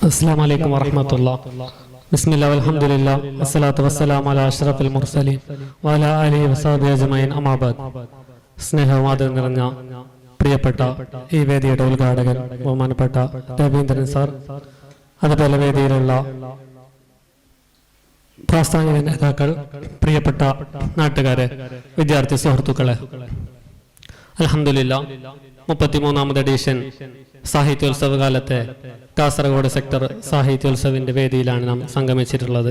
അസ്സലാമു അലൈക്കും വറഹ്മത്തുള്ളാഹി. ബിസ്മില്ലാഹി വൽഹംദുലില്ലാഹി വസ്സലാത്തു വസ്സലാമു അലാ അഷ്റഫിൽ മുർസലീൻ വഅലാ ആലിഹി വസഹ്ബിഹി അജ്മഈൻ അമ്മാ ബഅദ്. സ്നേഹവാദം നിറഞ്ഞ പ്രിയപ്പെട്ട ഈ വേദിയുടെ ഉദ്ഘാടകൻ ബഹുമാനപ്പെട്ട രവീന്ദ്രൻ സാർ, അതുപോലെ വേദിയിലുള്ള പ്രാസ്ഥാനിക നേതാക്കൾ, പ്രിയപ്പെട്ട നാട്ടുകാരെ, വിദ്യാർത്ഥി സുഹൃത്തുക്കളെ, അൽഹംദുലില്ലാഹ് 33ാമത് എഡിഷൻ സാഹിത്യോത്സവ കാലത്തെ കാസർഗോഡ് സെക്ടർ സാഹിത്യോത്സവിന്റെ വേദിയിലാണ് നാം സംഗമിച്ചിട്ടുള്ളത്.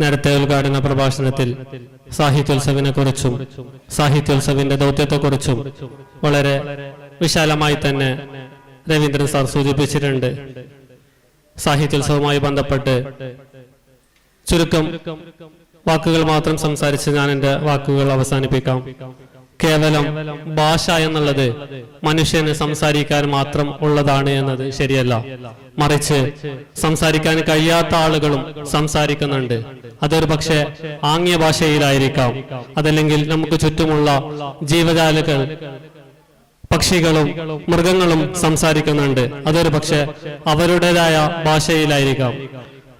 നേരത്തെ ഉദ്ഘാടന പ്രഭാഷണത്തിൽ സാഹിത്യോത്സവിനെ കുറിച്ചും സാഹിത്യോത്സവിന്റെ ദൗത്യത്തെക്കുറിച്ചും വളരെ വിശാലമായി തന്നെ രവീന്ദ്രൻ സാർ സൂചിപ്പിച്ചിട്ടുണ്ട്. സാഹിത്യോത്സവവുമായി ബന്ധപ്പെട്ട് ചുരുക്കം വാക്കുകൾ മാത്രം സംസാരിച്ച് ഞാൻ എൻ്റെ വാക്കുകൾ അവസാനിപ്പിക്കാം. കേവലം ഭാഷ എന്നുള്ളത് മനുഷ്യന് സംസാരിക്കാൻ മാത്രം ഉള്ളതാണ് എന്നത് ശരിയല്ല. മറിച്ച് സംസാരിക്കാൻ കഴിയാത്ത ആളുകളും സംസാരിക്കുന്നുണ്ട്. അതൊരു പക്ഷേ ആംഗ്യ ഭാഷയിലായിരിക്കാം, അതല്ലെങ്കിൽ നമുക്ക് ചുറ്റുമുള്ള ജീവജാലകൾ, പക്ഷികളും മൃഗങ്ങളും സംസാരിക്കുന്നുണ്ട്. അതൊരു പക്ഷേ അവരുടേതായ ഭാഷയിലായിരിക്കാം.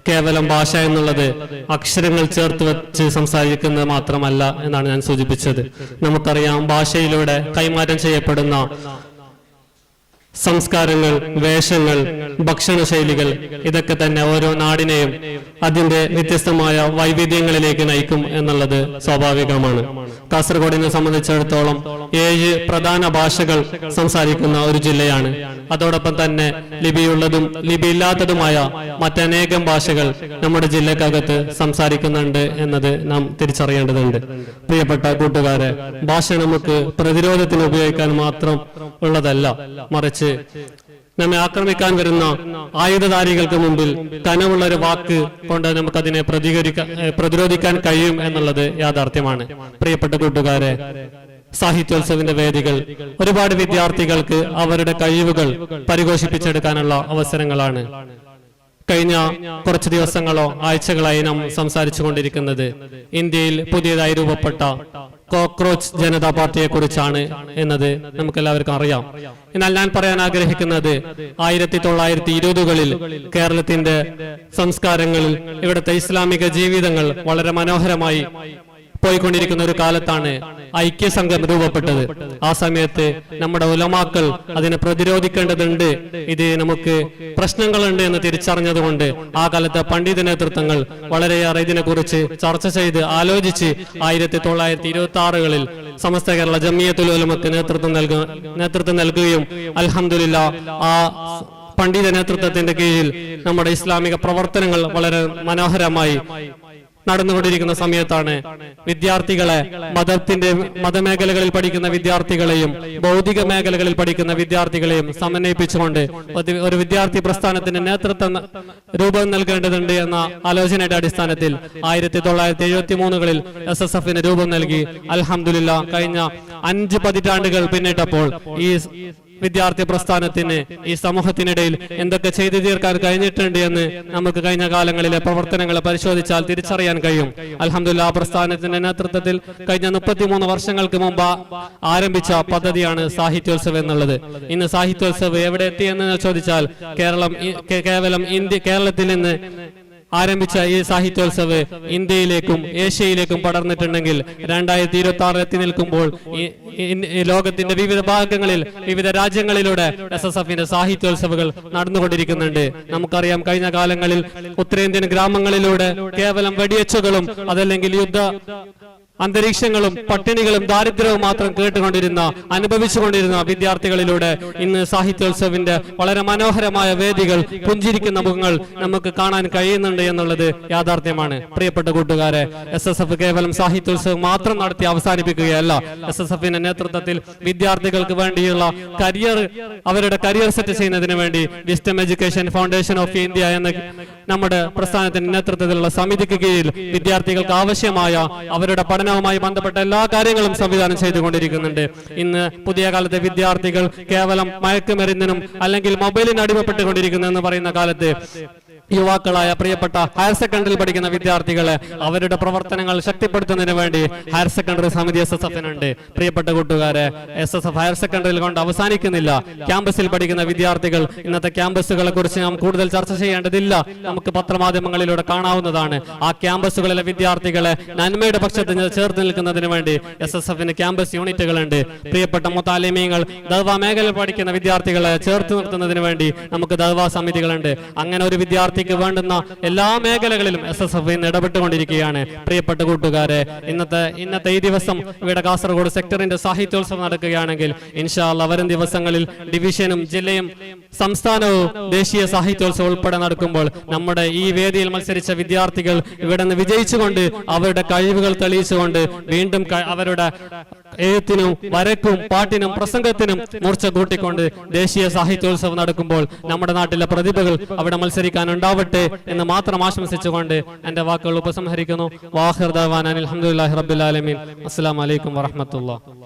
കേവലം ഭാഷ എന്നുള്ളത് അക്ഷരങ്ങൾ ചേർത്ത് വെച്ച് സംസാരിക്കുന്നത് മാത്രമല്ല എന്നാണ് ഞാൻ സൂചിപ്പിച്ചത്. നമുക്കറിയാം, ഭാഷയിലൂടെ കൈമാറ്റം ചെയ്യപ്പെടുന്ന സംസ്കാരങ്ങൾ, വേഷങ്ങൾ, ഭക്ഷണശൈലികൾ, ഇതൊക്കെ തന്നെ ഓരോ നാടിനെയും അതിന്റെ വ്യത്യസ്തമായ വൈവിധ്യങ്ങളിലേക്ക് നയിക്കും എന്നുള്ളത് സ്വാഭാവികമാണ്. കാസർഗോഡിനെ സംബന്ധിച്ചിടത്തോളം 7 പ്രധാന ഭാഷകൾ സംസാരിക്കുന്ന ഒരു ജില്ലയാണ്. അതോടൊപ്പം തന്നെ ലിപിയുള്ളതും ലിപിയില്ലാത്തതുമായ മറ്റനേകം ഭാഷകൾ നമ്മുടെ ജില്ലക്കകത്ത് സംസാരിക്കുന്നുണ്ട് എന്നത് നാം തിരിച്ചറിയേണ്ടതുണ്ട്. പ്രിയപ്പെട്ട കൂട്ടുകാരെ, ഭാഷ നമുക്ക് പ്രതിരോധത്തിന് ഉപയോഗിക്കാൻ മാത്രം ഉള്ളതല്ല, മറിച്ച് നമ്മെ ആക്രമിക്കാൻ വരുന്ന ആയുധധാരികൾക്ക് മുമ്പിൽ കനമുള്ള ഒരു വാക്ക് കൊണ്ട് നമുക്കതിനെ പ്രതിരോധിക്കാൻ കഴിയും എന്നുള്ളത് യാഥാർത്ഥ്യമാണ്. പ്രിയപ്പെട്ട കൂട്ടുകാരെ, സാഹിത്യോത്സവിന്റെ വേദികൾ ഒരുപാട് വിദ്യാർത്ഥികൾക്ക് അവരുടെ കഴിവുകൾ പരിപോഷിപ്പിച്ചെടുക്കാനുള്ള അവസരങ്ങളാണ്. കഴിഞ്ഞ കുറച്ച് ദിവസങ്ങളോ ആഴ്ചകളായി നാം സംസാരിച്ചു കൊണ്ടിരിക്കുന്നത് ഇന്ത്യയിൽ പുതിയതായി രൂപപ്പെട്ട കോക്രോച്ച് ജനതാ പാർട്ടിയെ കുറിച്ചാണ് എന്നത് നമുക്കെല്ലാവർക്കും അറിയാം. എന്നാൽ ഞാൻ പറയാൻ ആഗ്രഹിക്കുന്നത് 1920കളിൽ കേരളത്തിന്റെ സംസ്കാരങ്ങളിൽ ഇവിടുത്തെ ഇസ്ലാമിക ജീവിതങ്ങൾ വളരെ മനോഹരമായി പോയിക്കൊണ്ടിരിക്കുന്ന ഒരു കാലത്താണ് ഐക്യസംഘം രൂപപ്പെട്ടത്. ആ സമയത്ത് നമ്മുടെ ഉലമാക്കൾ അതിനെ പ്രതിരോധിക്കേണ്ടതുണ്ട്, ഇത് നമുക്ക് പ്രശ്നങ്ങളുണ്ട് എന്ന് തിരിച്ചറിഞ്ഞതുകൊണ്ട് ആ കാലത്തെ പണ്ഡിത നേതൃത്വങ്ങൾ വളരെയേറെ ഇതിനെക്കുറിച്ച് ചർച്ച ചെയ്ത് ആലോചിച്ച് 1926കളിൽ സമസ്ത കേരള ജമിയത്തുൽ ഉലമക്ക് നേതൃത്വം നൽകുകയും അൽഹംദുലില്ലാഹ് ആ പണ്ഡിത നേതൃത്വത്തിന്റെ കീഴിൽ നമ്മുടെ ഇസ്ലാമിക പ്രവർത്തനങ്ങൾ വളരെ മനോഹരമായി നടന്നുകൊണ്ടിരിക്കുന്ന സമയത്താണ് വിദ്യാർത്ഥികളെ, മതമേഖലകളിൽ പഠിക്കുന്ന വിദ്യാർത്ഥികളെയും ഭൗതിക മേഖലകളിൽ പഠിക്കുന്ന വിദ്യാർത്ഥികളെയും സമന്വയിപ്പിച്ചുകൊണ്ട് ഒരു വിദ്യാർത്ഥി പ്രസ്ഥാനത്തിന് നേതൃത്വം രൂപം നൽകേണ്ടതുണ്ട് എന്ന ആലോചനയുടെ അടിസ്ഥാനത്തിൽ 1973കളിൽ SSFന് രൂപം നൽകി. അൽഹംദുലില്ലാഹ് കഴിഞ്ഞ 5 പതിറ്റാണ്ടുകൾ പിന്നിട്ടപ്പോൾ ഈ വിദ്യാർത്ഥി പ്രസ്ഥാനത്തിന് ഈ സമൂഹത്തിനിടയിൽ എന്തൊക്കെ ചെയ്തു തീർക്കാൻ കഴിഞ്ഞിട്ടുണ്ട് എന്ന് നമുക്ക് കഴിഞ്ഞ കാലങ്ങളിലെ പ്രവർത്തനങ്ങളെ പരിശോധിച്ചാൽ തിരിച്ചറിയാൻ കഴിയും. അൽഹംദുലില്ലാഹ് പ്രസ്ഥാനത്തിന്റെ നേതൃത്വത്തിൽ കഴിഞ്ഞ 33 വർഷങ്ങൾക്ക് മുമ്പ് ആരംഭിച്ച പദ്ധതിയാണ് സാഹിത്യോത്സവ് എന്നുള്ളത്. ഇന്ന് സാഹിത്യോത്സവ് എവിടെ എത്തിയെന്ന് ചോദിച്ചാൽ കേരളത്തിൽ നിന്ന് ആരംഭിച്ച ഈ സാഹിത്യോത്സവ് ഇന്ത്യയിലേക്കും ഏഷ്യയിലേക്കും പടർന്നിട്ടുണ്ടെങ്കിൽ 2026 എത്തി നിൽക്കുമ്പോൾ ലോകത്തിന്റെ വിവിധ ഭാഗങ്ങളിൽ, വിവിധ രാജ്യങ്ങളിലൂടെ SSFന്റെ സാഹിത്യോത്സവങ്ങൾ നടന്നുകൊണ്ടിരിക്കുന്നുണ്ട്. നമുക്കറിയാം, കഴിഞ്ഞ കാലങ്ങളിൽ ഉത്തരേന്ത്യൻ ഗ്രാമങ്ങളിലൂടെ കേവലം വെടിയച്ചുകളും അതല്ലെങ്കിൽ യുദ്ധ അന്തരീക്ഷങ്ങളും പട്ടിണികളും ദാരിദ്ര്യവും മാത്രം കേട്ടുകൊണ്ടിരുന്ന, അനുഭവിച്ചുകൊണ്ടിരുന്ന വിദ്യാർത്ഥികളിലൂടെ ഇന്ന് സാഹിത്യോത്സവിന്റെ വളരെ മനോഹരമായ വേദികൾ, പുഞ്ചിരിക്കുന്ന മുഖങ്ങൾ നമുക്ക് കാണാൻ കഴിയുന്നുണ്ട് എന്നുള്ളത് യാഥാർത്ഥ്യമാണ്. പ്രിയപ്പെട്ട കൂട്ടുകാരെ, SSF കേവലം സാഹിത്യോത്സവം മാത്രം നടത്തി അവസാനിപ്പിക്കുകയല്ല. SSFന്റെ നേതൃത്വത്തിൽ വിദ്യാർത്ഥികൾക്ക് വേണ്ടിയുള്ള അവരുടെ കരിയർ സെറ്റ് ചെയ്യുന്നതിന് വേണ്ടി wisdom education foundation of India എന്ന നമ്മുടെ പ്രസ്ഥാനത്തിന്റെ നേതൃത്വത്തിലുള്ള സമിതിക്ക് കീഴിൽ വിദ്യാർത്ഥികൾക്ക് ആവശ്യമായ അവരുടെ പഠനവുമായി ബന്ധപ്പെട്ട എല്ലാ കാര്യങ്ങളും സംവിധാനം ചെയ്തുകൊണ്ടിരിക്കുന്നുണ്ട്. ഇന്ന് പുതിയ കാലത്തെ വിദ്യാർത്ഥികൾ കേവലം മയക്കുമരുന്നിനും അല്ലെങ്കിൽ മൊബൈലിന് അടിമപ്പെട്ടുകൊണ്ടിരിക്കുന്നു എന്ന് പറയുന്ന കാലത്ത് യുവാക്കളായ പ്രിയപ്പെട്ട ഹയർ സെക്കൻഡറിയിൽ പഠിക്കുന്ന വിദ്യാർത്ഥികളെ അവരുടെ പ്രവർത്തനങ്ങൾ ശക്തിപ്പെടുത്തുന്നതിന് വേണ്ടി ഹയർ സെക്കൻഡറി സമിതി SSF-നുണ്ട്. പ്രിയപ്പെട്ട കൂട്ടുകാരെ, SSF ഹയർ സെക്കൻഡറിയിൽ കൊണ്ട് അവസാനിക്കുന്നില്ല. ക്യാമ്പസിൽ പഠിക്കുന്ന വിദ്യാർത്ഥികൾ, ഇന്നത്തെ ക്യാമ്പസുകളെ കുറിച്ച് നാം കൂടുതൽ ചർച്ച ചെയ്യേണ്ടതില്ല, നമുക്ക് പത്രമാധ്യമങ്ങളിലൂടെ കാണാവുന്നതാണ്. ആ ക്യാമ്പസുകളിലെ വിദ്യാർത്ഥികളെ നന്മയുടെ പക്ഷത്ത് ചേർത്ത് നിൽക്കുന്നതിന് വേണ്ടി SSF-ന് ക്യാമ്പസ് യൂണിറ്റുകളുണ്ട്. പ്രിയപ്പെട്ട മുതാലിമീങ്ങൾ, ദഅ്വ മേഖലയിൽ പഠിക്കുന്ന വിദ്യാർത്ഥികളെ ചേർത്ത് നിർത്തുന്നതിന് വേണ്ടി നമുക്ക് ദഅ്വ സമിതികളുണ്ട്. അങ്ങനെ ഒരു വിദ്യാർത്ഥിക്ക് വേണ്ടുന്ന എല്ലാ മേഖലകളിലും SSF ഇന്ന് ഇടപെട്ടുകൊണ്ടിരിക്കുകയാണ്. പ്രിയപ്പെട്ട കൂട്ടുകാരെ, ഇന്നത്തെ ഈ ദിവസം ഇവിടെ കാസർഗോഡ് സെക്ടറിന്റെ സാഹിത്യോത്സവം നടക്കുകയാണെങ്കിൽ ഇൻഷാ അല്ലാഹ് വരും ദിവസങ്ങളിൽ ഡിവിഷനും ജില്ലയും സംസ്ഥാനവും ദേശീയ സാഹിത്യോത്സവം ഉൾപ്പെടെ നടക്കുമ്പോൾ നമ്മുടെ ഈ വേദിയിൽ മത്സരിച്ച വിദ്യാർത്ഥികൾ ഇവിടെ നിന്ന് വിജയിച്ചുകൊണ്ട് അവരുടെ കഴിവുകൾ തെളിയിച്ചുകൊണ്ട് വീണ്ടും അവരുടെ എഴുത്തിനും വരക്കും പാട്ടിനും പ്രസംഗത്തിനും മൂർച്ച കൂട്ടിക്കൊണ്ട് ദേശീയ സാഹിത്യോത്സവം നടക്കുമ്പോൾ നമ്മുടെ നാട്ടിലെ പ്രതിഭകൾ അവിടെ മത്സരിക്കാനുണ്ടാവട്ടെ എന്ന് മാത്രം ആശംസിച്ചുകൊണ്ട് എന്റെ വാക്കുകൾ ഉപസംഹരിക്കുന്നു. വാഹിർ ദഅ്വാനാ അൽഹംദുലില്ലാഹി റബ്ബിൽ ആലമീൻ. അസ്സലാമു അലൈക്കും വറഹ്മത്തുള്ളാഹി.